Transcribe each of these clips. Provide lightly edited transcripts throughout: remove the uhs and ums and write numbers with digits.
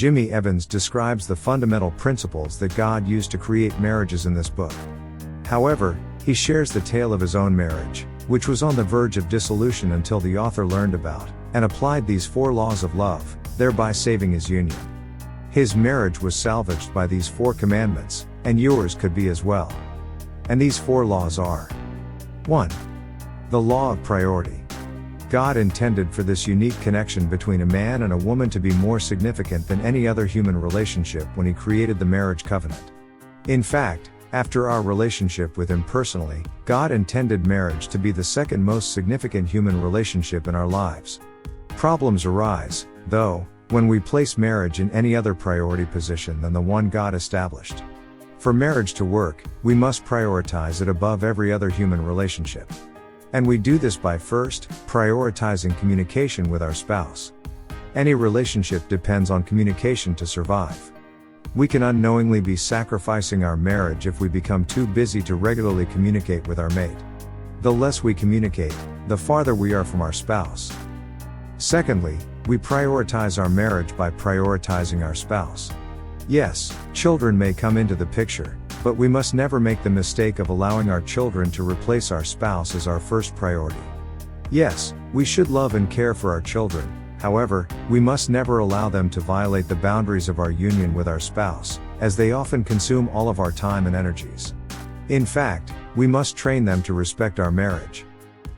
Jimmy Evans describes the fundamental principles that God used to create marriages in this book. However, he shares the tale of his own marriage, which was on the verge of dissolution until the author learned about and applied these 4 laws of love, thereby saving his union. His marriage was salvaged by these 4 commandments, and yours could be as well. And these 4 laws are: 1. The law of priority. God intended for this unique connection between a man and a woman to be more significant than any other human relationship when he created the marriage covenant. In fact, after our relationship with him personally, God intended marriage to be the second most significant human relationship in our lives. Problems arise, though, when we place marriage in any other priority position than the one God established. For marriage to work, we must prioritize it above every other human relationship. And we do this by first, prioritizing communication with our spouse. Any relationship depends on communication to survive. We can unknowingly be sacrificing our marriage if we become too busy to regularly communicate with our mate. The less we communicate, the farther we are from our spouse. Secondly, we prioritize our marriage by prioritizing our spouse. Yes, children may come into the picture, but we must never make the mistake of allowing our children to replace our spouse as our first priority. Yes, we should love and care for our children, however, we must never allow them to violate the boundaries of our union with our spouse, as they often consume all of our time and energies. In fact, we must train them to respect our marriage.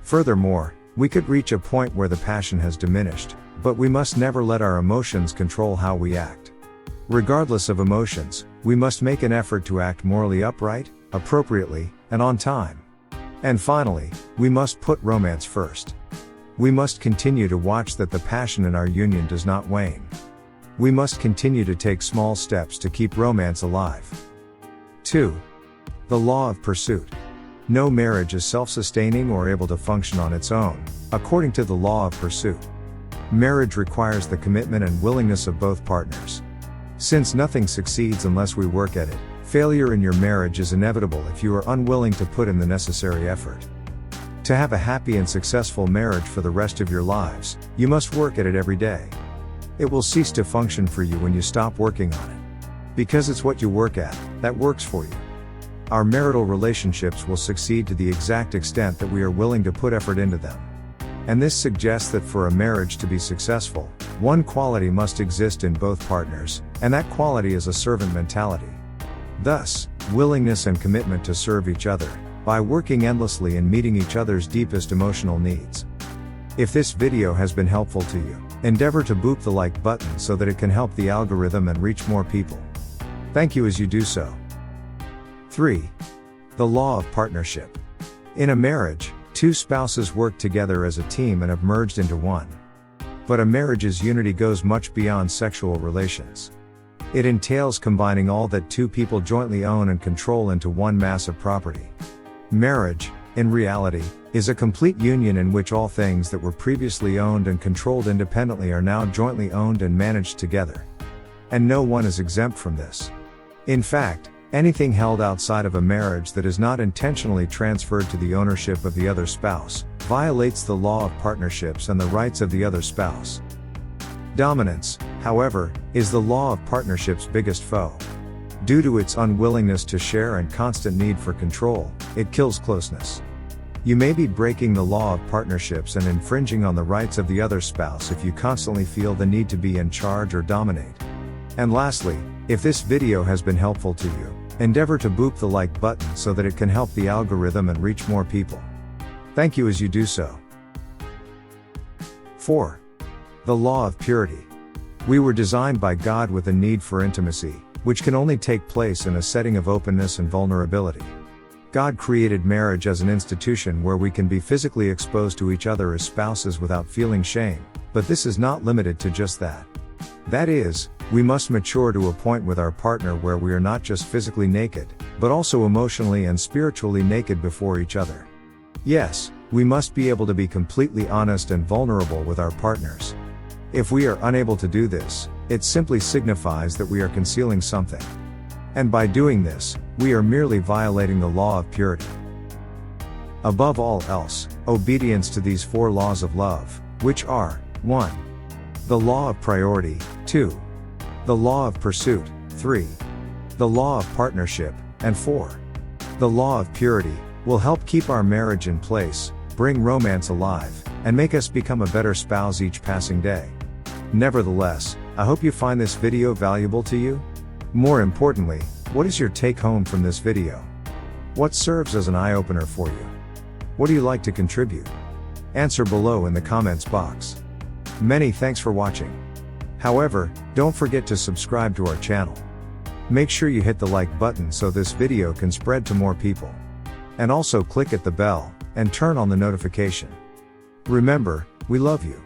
Furthermore, we could reach a point where the passion has diminished, but we must never let our emotions control how we act. Regardless of emotions, we must make an effort to act morally upright, appropriately, and on time. And finally, we must put romance first. We must continue to watch that the passion in our union does not wane. We must continue to take small steps to keep romance alive. 2. The law of pursuit. No marriage is self-sustaining or able to function on its own, according to the law of pursuit. Marriage requires the commitment and willingness of both partners. Since nothing succeeds unless we work at it, failure in your marriage is inevitable if you are unwilling to put in the necessary effort. To have a happy and successful marriage for the rest of your lives, you must work at it every day. It will cease to function for you when you stop working on it. Because it's what you work at, that works for you. Our marital relationships will succeed to the exact extent that we are willing to put effort into them. And this suggests that for a marriage to be successful, one quality must exist in both partners, and that quality is a servant mentality. Thus, willingness and commitment to serve each other, by working endlessly and meeting each other's deepest emotional needs. If this video has been helpful to you, endeavor to boop the like button so that it can help the algorithm and reach more people. Thank you as you do so. 3. The law of partnership. In a marriage, 2 spouses work together as a team and have merged into one. But a marriage's unity goes much beyond sexual relations. It entails combining all that 2 people jointly own and control into one mass of property. Marriage, in reality, is a complete union in which all things that were previously owned and controlled independently are now jointly owned and managed together. And no one is exempt from this. In fact, anything held outside of a marriage that is not intentionally transferred to the ownership of the other spouse, violates the law of partnerships and the rights of the other spouse. Dominance, however, is the law of partnership's biggest foe. Due to its unwillingness to share and constant need for control, it kills closeness. You may be breaking the law of partnerships and infringing on the rights of the other spouse if you constantly feel the need to be in charge or dominate. And lastly, if this video has been helpful to you, endeavor to boop the like button so that it can help the algorithm and reach more people. Thank you as you do so. 4. The law of purity. We were designed by God with a need for intimacy, which can only take place in a setting of openness and vulnerability. God created marriage as an institution where we can be physically exposed to each other as spouses without feeling shame, but this is not limited to just that. That is, we must mature to a point with our partner where we are not just physically naked, but also emotionally and spiritually naked before each other. Yes, we must be able to be completely honest and vulnerable with our partners. If we are unable to do this, it simply signifies that we are concealing something. And by doing this, we are merely violating the law of purity. Above all else, obedience to these 4 laws of love, which are: 1. The law of priority. 2. The law of pursuit, 3. The law of partnership, and 4. The law of purity, will help keep our marriage in place, bring romance alive, and make us become a better spouse each passing day. Nevertheless, I hope you find this video valuable to you. More importantly, what is your take home from this video? What serves as an eye-opener for you? What do you like to contribute? Answer below in the comments box. Many thanks for watching. However, don't forget to subscribe to our channel. Make sure you hit the like button so this video can spread to more people. And also click at the bell, and turn on the notification. Remember, we love you.